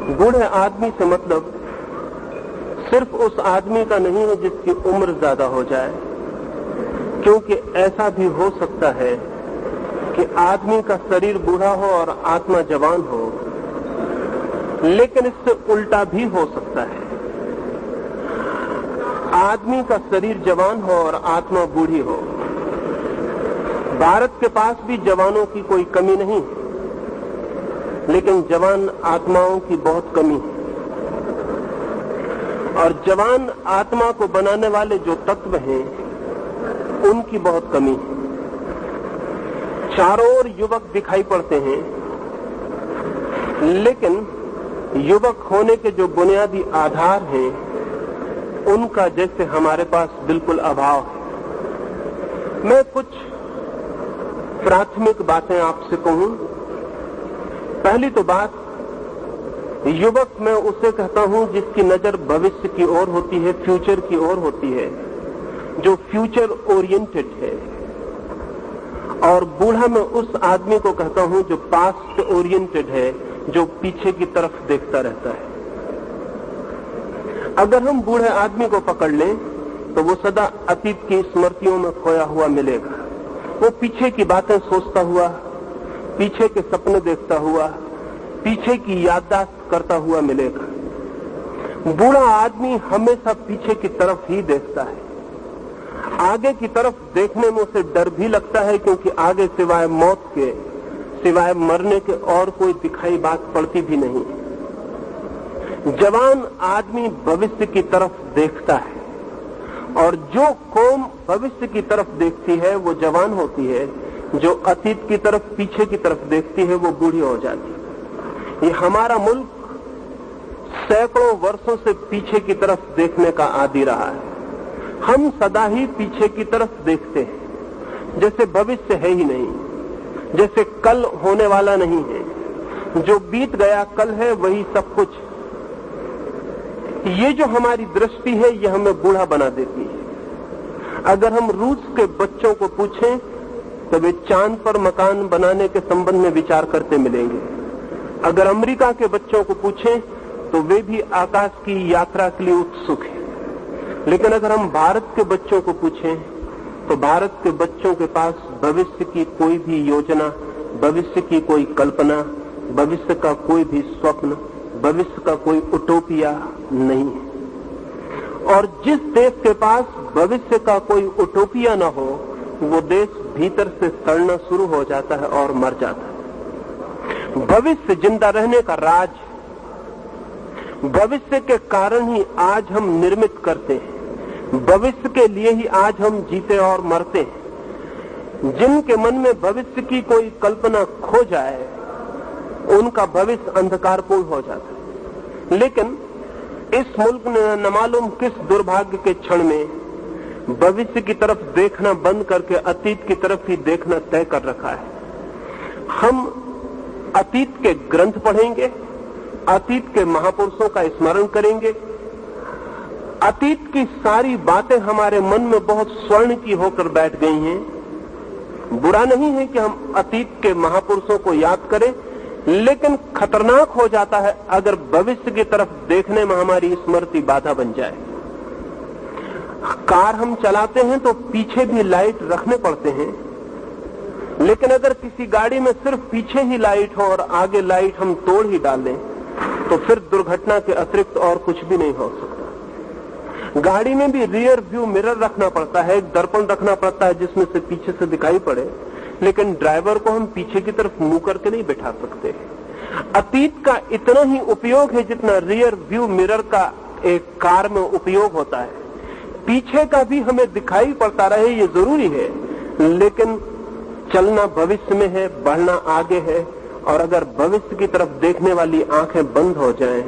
बूढ़े आदमी से मतलब सिर्फ उस आदमी का नहीं है जिसकी उम्र ज्यादा हो जाए, क्योंकि ऐसा भी हो सकता है कि आदमी का शरीर बूढ़ा हो और आत्मा जवान हो, लेकिन इससे उल्टा भी हो सकता है। आदमी का शरीर जवान हो और आत्मा बूढ़ी हो। भारत के पास भी जवानों की कोई कमी नहीं, लेकिन जवान आत्माओं की बहुत कमी है। और जवान आत्मा को बनाने वाले जो तत्व हैं, उनकी बहुत कमी है। चारों ओर युवक दिखाई पड़ते हैं, लेकिन युवक होने के जो बुनियादी आधार हैं, उनका जैसे हमारे पास बिल्कुल अभाव है। मैं कुछ प्राथमिक बातें आपसे कहूं। पहली तो बात, युवक मैं उसे कहता हूं जिसकी नजर भविष्य की ओर होती है, फ्यूचर की ओर होती है, जो फ्यूचर ओरिएंटेड है। और बूढ़ा मैं उस आदमी को कहता हूं जो पास्ट ओरिएंटेड है, जो पीछे की तरफ देखता रहता है। अगर हम बूढ़े आदमी को पकड़ लें तो वो सदा अतीत की स्मृतियों में खोया हुआ मिलेगा। वो पीछे की बातें सोचता हुआ, पीछे के सपने देखता हुआ, पीछे की याददाश्त करता हुआ मिलेगा। बूढ़ा आदमी हमेशा पीछे की तरफ ही देखता है। आगे की तरफ देखने में उसे डर भी लगता है, क्योंकि आगे सिवाय मौत के, सिवाय मरने के और कोई दिखाई बात पड़ती भी नहीं। जवान आदमी भविष्य की तरफ देखता है, और जो कौम भविष्य की तरफ देखती है वो जवान होती है। जो अतीत की तरफ, पीछे की तरफ देखती है वो बूढ़ी हो जाती है। ये हमारा मुल्क सैकड़ों वर्षों से पीछे की तरफ देखने का आदी रहा है। हम सदा ही पीछे की तरफ देखते हैं, जैसे भविष्य है ही नहीं, जैसे कल होने वाला नहीं है। जो बीत गया कल है वही सब कुछ। ये जो हमारी दृष्टि है, ये हमें बूढ़ा बना देती है। अगर हम रूस के बच्चों को पूछें तो वे चांद पर मकान बनाने के संबंध में विचार करते मिलेंगे। अगर अमेरिका के बच्चों को पूछें तो वे भी आकाश की यात्रा के लिए उत्सुक हैं। लेकिन अगर हम भारत के बच्चों को पूछें तो भारत के बच्चों के पास भविष्य की कोई भी योजना, भविष्य की कोई कल्पना, भविष्य का कोई भी स्वप्न, भविष्य का कोई उटोपिया नहीं है। और जिस देश के पास भविष्य का कोई उटोपिया न हो, वो देश भीतर से सड़ना शुरू हो जाता है और मर जाता है। भविष्य जिंदा रहने का राज, भविष्य के कारण ही आज हम निर्मित करते हैं, भविष्य के लिए ही आज हम जीते और मरते हैं। जिनके मन में भविष्य की कोई कल्पना खो जाए, उनका भविष्य अंधकारपूर्ण हो जाता है। लेकिन इस मुल्क ने न मालूम किस दुर्भाग्य के क्षण में भविष्य की तरफ देखना बंद करके अतीत की तरफ ही देखना तय कर रखा है। हम अतीत के ग्रंथ पढ़ेंगे, अतीत के महापुरुषों का स्मरण करेंगे। अतीत की सारी बातें हमारे मन में बहुत स्वर्ण की होकर बैठ गई हैं। बुरा नहीं है कि हम अतीत के महापुरुषों को याद करें, लेकिन खतरनाक हो जाता है अगर भविष्य की तरफ देखने में हमारी स्मृति बाधा बन जाए। कार हम चलाते हैं तो पीछे भी लाइट रखने पड़ते हैं, लेकिन अगर किसी गाड़ी में सिर्फ पीछे ही लाइट हो और आगे लाइट हम तोड़ ही डालें, तो फिर दुर्घटना के अतिरिक्त और कुछ भी नहीं हो सकता। गाड़ी में भी रियर व्यू मिरर रखना पड़ता है, एक दर्पण रखना पड़ता है जिसमें से पीछे से दिखाई पड़े, लेकिन ड्राइवर को हम पीछे की तरफ मुंह करके नहीं बैठा सकते। अतीत का इतना ही उपयोग है जितना रियर व्यू मिरर का एक कार में उपयोग होता है। पीछे का भी हमें दिखाई पड़ता रहे, ये जरूरी है, लेकिन चलना भविष्य में है, बढ़ना आगे है। और अगर भविष्य की तरफ देखने वाली आंखें बंद हो जाएं,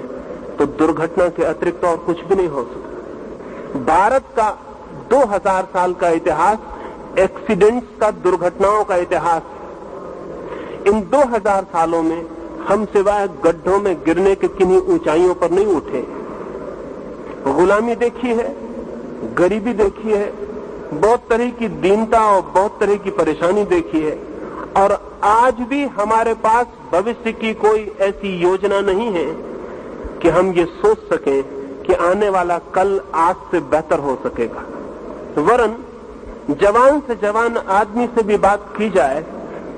तो दुर्घटना के अतिरिक्त और कुछ भी नहीं हो सकता। भारत का 2000 साल का इतिहास एक्सीडेंट्स का, दुर्घटनाओं का इतिहास। इन 2000 सालों में हम सिवाय गड्ढों में गिरने के किन्हीं ऊंचाइयों पर नहीं उठे। गुलामी देखी है, गरीबी देखी है, बहुत तरह की दीनता और बहुत तरह की परेशानी देखी है। और आज भी हमारे पास भविष्य की कोई ऐसी योजना नहीं है कि हम ये सोच सकें कि आने वाला कल आज से बेहतर हो सकेगा। वरन जवान से जवान आदमी से भी बात की जाए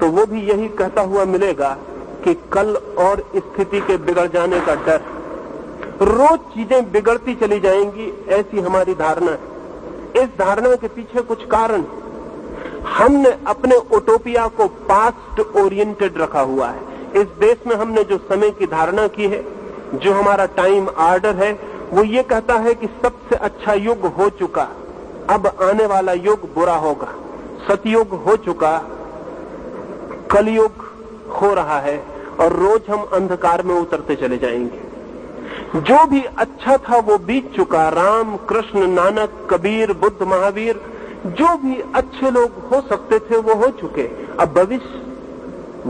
तो वो भी यही कहता हुआ मिलेगा कि कल और स्थिति के बिगड़ जाने का डर, रोज चीजें बिगड़ती चली जाएंगी, ऐसी हमारी धारणा है। इस धारणा के पीछे कुछ कारण, हमने अपने उटोपिया को पास्ट ओरिएंटेड रखा हुआ है। इस देश में हमने जो समय की धारणा की है, जो हमारा टाइम ऑर्डर है, वो ये कहता है कि सबसे अच्छा युग हो चुका, अब आने वाला युग बुरा होगा। सतयुग हो चुका, कलयुग हो रहा है और रोज हम अंधकार में उतरते चले जाएंगे। जो भी अच्छा था वो बीत चुका। राम, कृष्ण, नानक, कबीर, बुद्ध, महावीर, जो भी अच्छे लोग हो सकते थे वो हो चुके। अब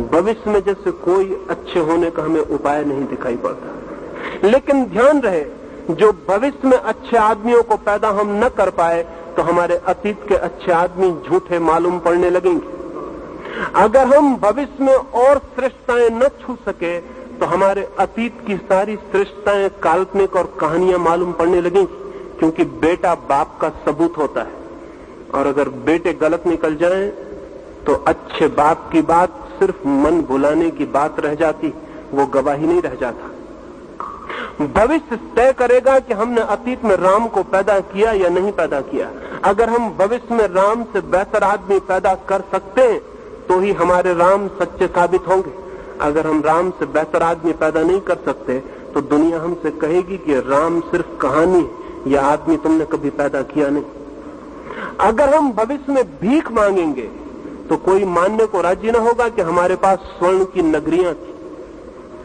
भविष्य में जैसे कोई अच्छे होने का हमें उपाय नहीं दिखाई पड़ता। लेकिन ध्यान रहे, जो भविष्य में अच्छे आदमियों को पैदा हम न कर पाए तो हमारे अतीत के अच्छे आदमी झूठे मालूम पड़ने लगेंगे। अगर हम भविष्य में और श्रेष्ठताएं न छू सके तो हमारे अतीत की सारी श्रेष्ठताएं काल्पनिक और कहानियां मालूम पड़ने लगेंगी, क्योंकि बेटा बाप का सबूत होता है। और अगर बेटे गलत निकल जाएं तो अच्छे बाप की बात सिर्फ मन भुलाने की बात रह जाती, वो गवाही नहीं रह जाता। भविष्य तय करेगा कि हमने अतीत में राम को पैदा किया या नहीं पैदा किया। अगर हम भविष्य में राम से बेहतर आदमी पैदा कर सकते हैं तो ही हमारे राम सच्चे साबित होंगे। अगर हम राम से बेहतर आदमी पैदा नहीं कर सकते तो दुनिया हमसे कहेगी कि राम सिर्फ कहानी, या आदमी तुमने कभी पैदा किया नहीं। अगर हम भविष्य में भीख मांगेंगे तो कोई मानने को राजी न होगा कि हमारे पास स्वर्ण की नगरियां थी।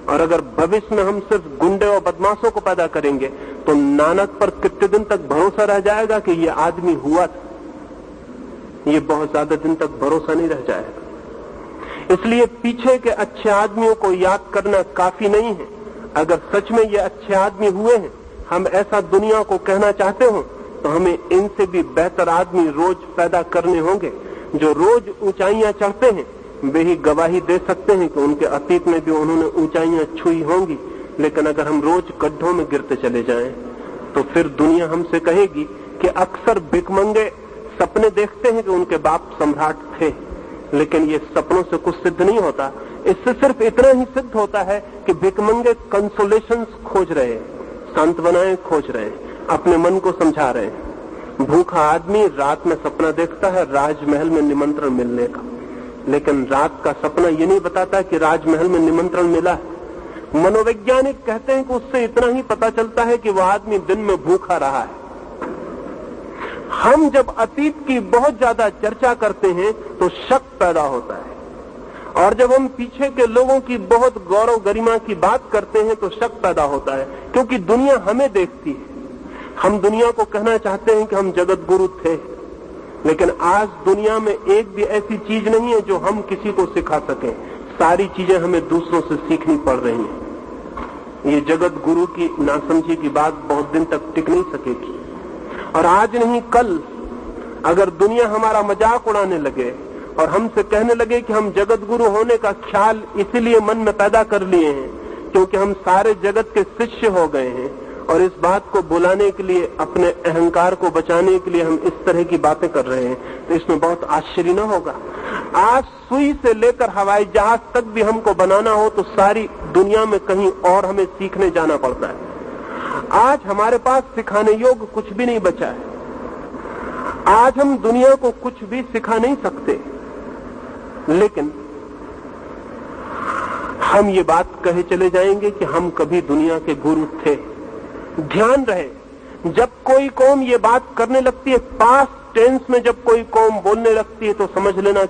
और अगर भविष्य में हम सिर्फ गुंडे और बदमाशों को पैदा करेंगे तो नानक पर कितने दिन तक भरोसा रह जाएगा कि ये आदमी हुआ था। ये बहुत ज्यादा दिन तक भरोसा नहीं रह जाएगा। इसलिए पीछे के अच्छे आदमियों को याद करना काफी नहीं है। अगर सच में ये अच्छे आदमी हुए हैं, हम ऐसा दुनिया को कहना चाहते हो, तो हमें इनसे भी बेहतर आदमी रोज पैदा करने होंगे। जो रोज ऊंचाइयां चढ़ते हैं वे ही गवाही दे सकते हैं कि उनके अतीत में भी उन्होंने ऊंचाइयां छुई होंगी। लेकिन अगर हम रोज गड्ढों में गिरते चले जाएं तो फिर दुनिया हमसे कहेगी कि अक्सर भिखमंगे सपने देखते हैं कि उनके बाप सम्राट थे, लेकिन ये सपनों से कुछ सिद्ध नहीं होता। इससे सिर्फ इतना ही सिद्ध होता है कि भिखमंगे कंसोलेशंस खोज रहे हैं, सांत्वनाएं खोज रहे हैं, अपने मन को समझा रहे हैं। भूखा आदमी रात में सपना देखता है राजमहल में निमंत्रण मिलने का, लेकिन रात का सपना ये नहीं बताता कि राजमहल में निमंत्रण मिला है। मनोवैज्ञानिक कहते हैं कि उससे इतना ही पता चलता है कि वह आदमी दिन में भूखा रहा है। हम जब अतीत की बहुत ज्यादा चर्चा करते हैं तो शक पैदा होता है, और जब हम पीछे के लोगों की बहुत गौरव गरिमा की बात करते हैं तो शक पैदा होता है, क्योंकि दुनिया हमें देखती है। हम दुनिया को कहना चाहते हैं कि हम जगत गुरु थे, लेकिन आज दुनिया में एक भी ऐसी चीज नहीं है जो हम किसी को सिखा सकें। सारी चीजें हमें दूसरों से सीखनी पड़ रही हैं। ये जगत गुरु की नासमझी की बात बहुत दिन तक टिक नहीं सकेगी। और आज नहीं कल अगर दुनिया हमारा मजाक उड़ाने लगे और हमसे कहने लगे कि हम जगत गुरु होने का ख्याल इसीलिए मन में पैदा कर लिए हैं क्योंकि हम सारे जगत के शिष्य हो गए हैं, और इस बात को बुलाने के लिए, अपने अहंकार को बचाने के लिए हम इस तरह की बातें कर रहे हैं, तो इसमें बहुत आश्चर्य न होगा। आज सुई से लेकर हवाई जहाज तक भी हमको बनाना हो तो सारी दुनिया में कहीं और हमें सीखने जाना पड़ता है। आज हमारे पास सिखाने योग्य कुछ भी नहीं बचा है। आज हम दुनिया को कुछ भी सिखा नहीं सकते, लेकिन हम ये बात कहे चले जाएंगे कि हम कभी दुनिया के गुरु थे। ध्यान रहे, जब कोई कौम ये बात करने लगती है, पास्ट टेंस में जब कोई कौम बोलने लगती है, तो समझ लेना